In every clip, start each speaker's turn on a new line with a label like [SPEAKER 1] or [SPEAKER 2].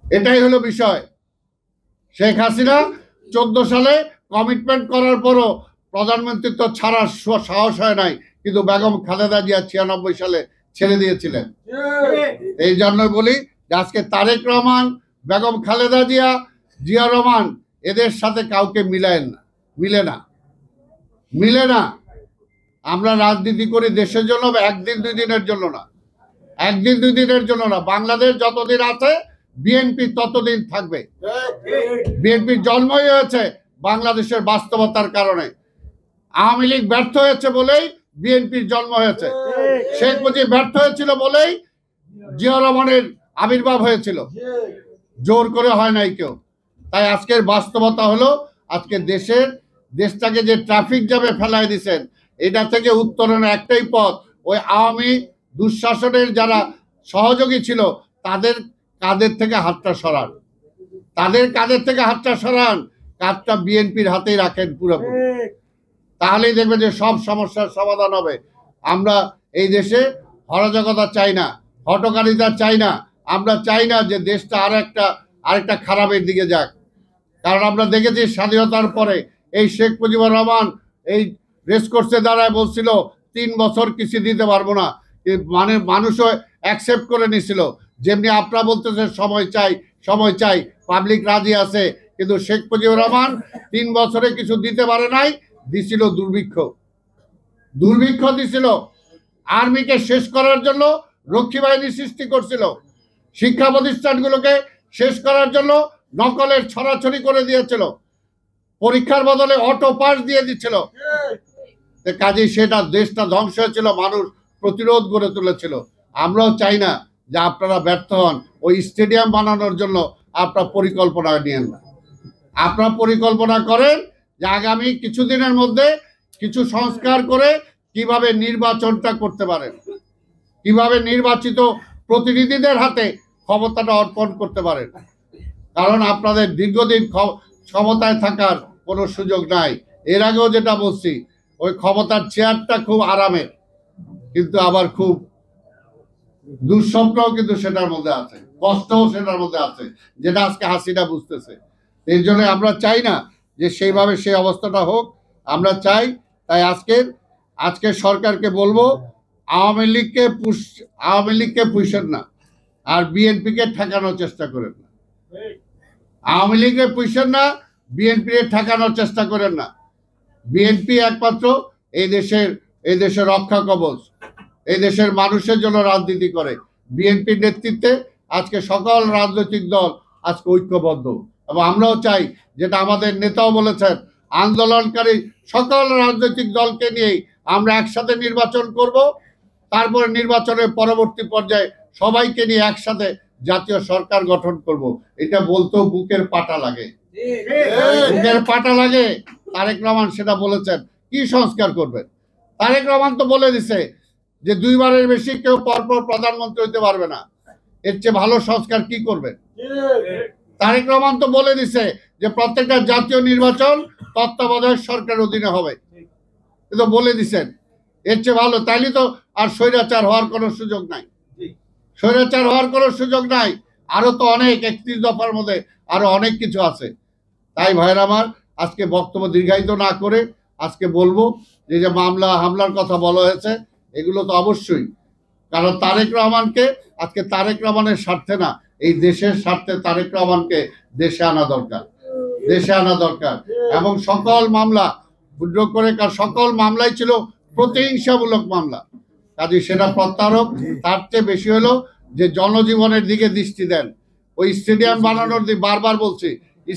[SPEAKER 1] এটাই হলো বিষয়। শেখ হাসিনা 14 সালে কমিটমেন্ট করার পরও প্রধানমন্ত্রী তো ছাড়ার সাহস হয় নাই, কিন্তু বেগম খালেদা জিয়া 96 সালে ছেড়ে দিয়েছিলেন। এই জন্য বলি যে আজকে তারেক রহমান, বেগম খালেদা জিয়া, জিয়া রহমান এদের সাথে কাউকে মিলে না। আমরা রাজনীতি করি দেশের জন্য, একদিন দুই দিনের জন্য না। বাংলাদেশ যতদিন আছে বিএনপি ততদিন থাকবে। বিএনপির জন্মই হয়েছে বাংলাদেশের বাস্তবতার কারণে। আওয়ামী লীগ ব্যর্থ হয়েছে বলেই বিএনপির জন্ম হয়েছে। শেখ মুজিব ব্যর্থ হয়েছিল বলেই জিয়া রহমানের আবির্ভাব হয়েছিল, জোর করে হয় নাই কেউ। তাই আজকের বাস্তবতা হলো, আজকে দেশটাকে যে ট্রাফিক জ্যামে ফেলায় দিচ্ছেন, এটা থেকে উত্তরণের একটাই পথ, ওই আওয়ামী দুঃশাসনের যারা সহযোগী ছিল তাদের কাঁধের থেকে হাতটা সরান, কাজটা বিএনপির হাতেই রাখেন পুরোপুরি। তাহলেই দেখবেন যে সব সমস্যার সমাধান হবে। আমরা এই দেশে অরাজকতা চাই না, হটকারিতা চাই না। আমরা চাই না যে দেশটা আরেকটা খারাপের দিকে যাক। কারণ আমরা দেখেছি স্বাধীনতার পরে এই শেখ মুজিবুর রহমান এই রেসকোর্সে দাঁড়ায় বলছিল 3 বছর কিছু দিতে পারবো না, মানে মানুষও অ্যাকসেপ্ট করে নিছিল। যেমনি আপনারা বলতেছেন সময় চাই, পাবলিক রাজি আছে, কিন্তু শেখ মুজিবুর রহমান 3 বছরে কিছু দিতে পারে নাই, দিছিল দুর্ভিক্ষ দিছিল। আর্মিকে শেষ করার জন্য রক্ষী বাহিনী সৃষ্টি করছিল, শিক্ষা প্রতিষ্ঠানগুলোকে শেষ করার জন্য নকলের ছড়াছড়ি করে দিয়েছিল, পরীক্ষার বদলে অটো পাস দিয়ে দিচ্ছিল। কাজেই সেটা দেশটা ধ্বংস হয়েছিল, মানুষ প্রতিরোধ গড়ে তুলেছিল। আমরাও চাই না যে আপনারা ব্যর্থ হন। ওই স্টেডিয়াম বানানোর জন্য আপনার পরিকল্পনা নিয়েন না। আপনারা পরিকল্পনা করেন যে আগামী কিছুদিনের মধ্যে কিছু সংস্কার করে কিভাবে নির্বাচনটা করতে পারেন, কিভাবে নির্বাচিত প্রতিনিধিদের হাতে ক্ষমতাটা অর্পণ করতে পারেন। কারণ আপনাদের দীর্ঘদিন ক্ষমতায় থাকার কোনো সুযোগ নাই। এর আগেও যেটা বলছি, ওই ক্ষমতার চেয়ারটা খুব আরামের, কিন্তু আবার খুব দুঃস্বপ্নও কিন্তু সেটার মধ্যে আছে, কষ্টও সেটার মধ্যে আছে, যেটা আজকে হাসিনা বুঝতেছে। এর জন্য আমরা চাই না যে সেইভাবে সেই অবস্থাটা হোক, আমরা চাই। তাই আজকে সরকারকে বলবো, আওয়ামী লীগকে পুষেন না, আর বিএনপিকে ঠেকানোর চেষ্টা করেন না। আওয়ামী লীগকে পুষেন না, বিএনপিকে ঠেকানোর চেষ্টা করেন না। বিএনপি একমাত্র এই দেশের রক্ষা কবচ, এই দেশের মানুষের জন্য রাজনীতি করে। বিএনপির নেতৃত্বে আজকে সকল রাজনৈতিক দল আজকে ঐক্যবদ্ধ, এবং আমরাও চাই, যেটা আমাদের নেতাও বলেছেন, আন্দোলনকারী সকল রাজনৈতিক দলকে নিয়েই আমরা একসাথে নির্বাচন করব। তারপরে নির্বাচনের পরবর্তী পর্যায়ে সবাইকে নিয়ে একসাথে জাতীয় সরকার গঠন করব। এটা বলতেও বুকের পাটা লাগে। তারেক রহমান সেটা বলেছেন। কি সংস্কার করবেন? তারেক রহমান তো বলে দিছে যে 2 বারের বেশি কেউ পরপর প্রধানমন্ত্রী হইতে পারবে না। এর চেয়ে ভালো সংস্কার কি করবেন? তারেক রহমান তো বলে দিছে যে প্রত্যেকটা জাতীয় নির্বাচন তত্ত্বাবধায়ক সরকারের অধীনে হবে, কিন্তু বলে দিছেন। এর চেয়ে ভালো, তাইলে তো আর স্বৈরাচার হওয়ার কোনো সুযোগ নাই। আরো তো অনেক 31 দফার মধ্যে আরো অনেক কিছু আছে। তাই ভাইয়ের আমার, আজকে বক্তব্য দীর্ঘায়িত না করে আজকে বলবো যে হামলার কথা বলা হয়েছে, এগুলো তো অবশ্যই, কারণ তারেক রহমানের স্বার্থে না, এই দেশের স্বার্থে তারেক রহমানকে দেশে আনা দরকার। এবং সকল মামলা উদ্যোগ করে, সকল মামলাই ছিল প্রতিহিংসামূলক মামলা। কাজে সেটা প্রত্যারোপ। তার চেয়ে বেশি হলো যে জনজীবনের দিকে দৃষ্টি দেন। ওই স্টেডিয়াম বানানোর দিকে বারবার বলছি,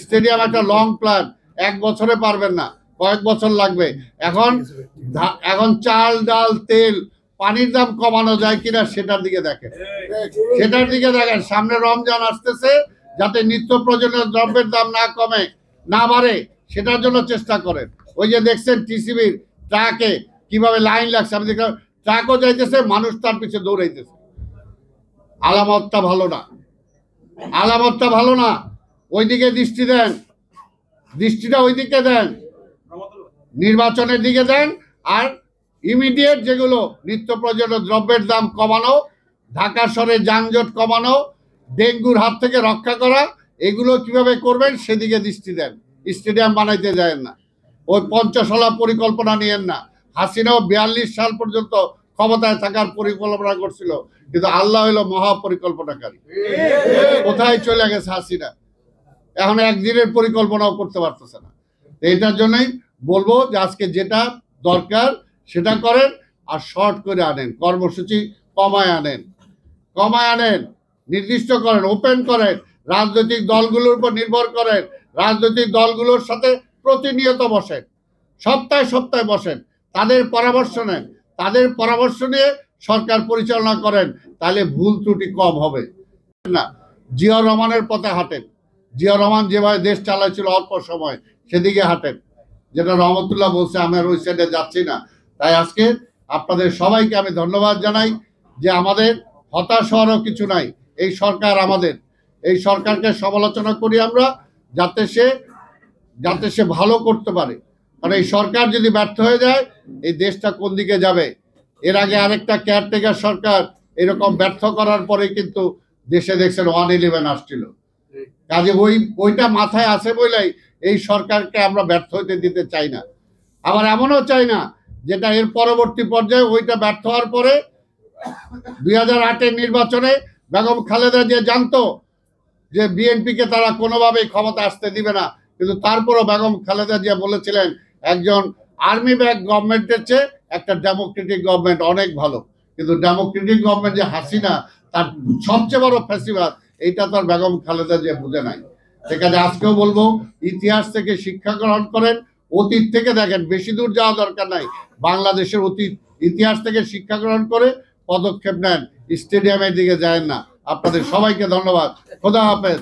[SPEAKER 1] স্টেডিয়াম একটা লং প্ল্যান, 1 বছরে পারবেন না, কয়েক বছর লাগবে। এখন চাল, ডাল, তেল, পানির দাম কমানো যায় কিনা সেটার দিকে দেখেন। সামনে রমজান আসতেছে, যাতে নিত্য প্রয়োজনীয় দ্রব্যের দাম না বাড়ে, সেটার জন্য চেষ্টা করেন। ওই যে দেখছেন টিসিবির ট্রাকে কিভাবে লাইন লাগছে, আমি দেখলাম ট্রাকও যাইতেছে, মানুষ তার পিছনে দৌড়াইতেছে। আলামতটা ভালো না। ওইদিকে দৃষ্টিটা ওইদিকে দেন, নির্বাচনের দিকে দেন। আর ইমিডিয়েট যেগুলো নিত্য প্রয়োজনীয় দ্রব্যের দাম কমানো, ঢাকা শহরে যানজট কমানো, ডেঙ্গুর হাত থেকে রক্ষা করা, এগুলো কিভাবে করবেন সেদিকে দৃষ্টি দেন। স্টেডিয়াম বানাইতে যায় না, ওই পঞ্চশালা পরিকল্পনা নিয়েন না। হাসিনাও 42 সাল পর্যন্ত ক্ষমতায় থাকার পরিকল্পনা করছিল, কিন্তু আল্লাহ হইল মহাপরিকল্পনাকারী। কোথায় চলে গেছে হাসিনা, এখন একদিনের পরিকল্পনাও করতে পারতেছে না। এটার জন্যই বলবো যে আজকে যেটা দরকার সেটা করেন, আর শর্ট করে আনেন, কর্মসূচি কমায় আনেন, নির্দিষ্ট করেন, ওপেন করেন, রাজনৈতিক দলগুলোর উপর নির্ভর করেন, রাজনৈতিক দলগুলোর সাথে প্রতিনিয়ত বসেন, সপ্তাহে বসেন, তাদের পরামর্শ নেন, তাদের পরামর্শ নিয়ে সরকার পরিচালনা করেন, তাহলে ভুল ত্রুটি কম হবে না। জিয়া রহমানের পথে হাঁটেন, জিয়া রহমান যেভাবে দেশ চালাইছিল অল্প সময়, সেদিকে হাঁটেন, যেটা রহমতুল্লাহ বলছে। আমি আর ওই সাইডে যাচ্ছি না। তাই আজকে আপনাদের সবাইকে আমি ধন্যবাদ জানাই যে আমাদের হতাশ হওয়ারও কিছু নাই। এই সরকার আমাদের, এই সরকারকে সমালোচনা করি আমরা, যাতে সে ভালো করতে পারে। কারণ এই সরকার যদি ব্যর্থ হয়ে যায়, এই দেশটা কোন দিকে যাবে? এর আগে আরেকটা কেয়ারটেকার সরকার এরকম ব্যর্থ করার পরে কিন্তু দেশে দেখছেন 111 আসছিল। কাজে ওইটা মাথায় আছে বলেই এই সরকারকে আমরা ব্যর্থ হইতে দিতে চাই না। আবার এমনও চাই না যেটা এর পরবর্তী পর্যায়ে ওইটা ব্যর্থ হওয়ার পরে 2008-এর নির্বাচনে বেগম খালেদা যে জানতো যে বিএনপিকে তারা কোনোভাবেই ক্ষমতা আসতে দিবে না, কিন্তু তারপরও বেগম খালেদা জিয়া বলেছিলেন একজন আর্মি ব্যাক গভর্নমেন্টের চেয়ে একটা ডেমোক্রেটিক গভর্নমেন্ট অনেক ভালো। কিন্তু ডেমোক্রেটিক গভর্নমেন্ট যে হাসিনা, তার সবচেয়ে বড় ফ্যাসিবাদ, এইটা তো আর বেগম খালেদা জিয়া বুঝে নাই। সেখানে আজকেও বলবো, ইতিহাস থেকে শিক্ষা গ্রহণ করেন, অতীত থেকে দেখেন, বেশি দূর যাওয়া দরকার নাই, বাংলাদেশের অতীত ইতিহাস থেকে শিক্ষা গ্রহণ করে পদক্ষেপ নেন, স্টেডিয়ামের দিকে যায় না। আপনাদের সবাইকে ধন্যবাদ। খোদা হাফেজ।